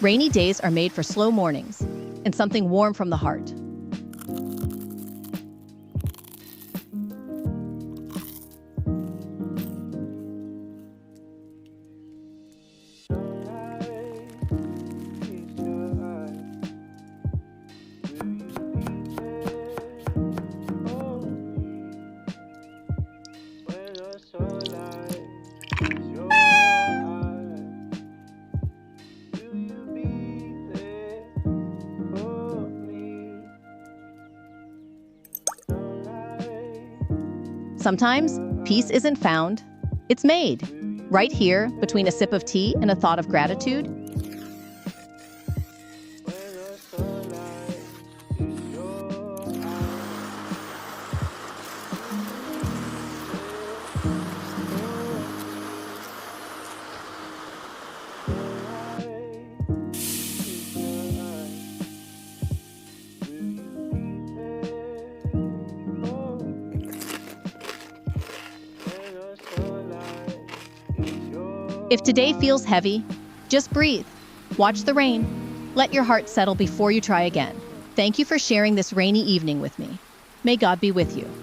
Rainy days are made for slow mornings and something warm from the heart. Sometimes peace isn't found, it's made. Right here, between a sip of tea and a thought of gratitude. If today feels heavy, just breathe. Watch the rain. Let your heart settle before you try again. Thank you for sharing this rainy evening with me. May God be with you.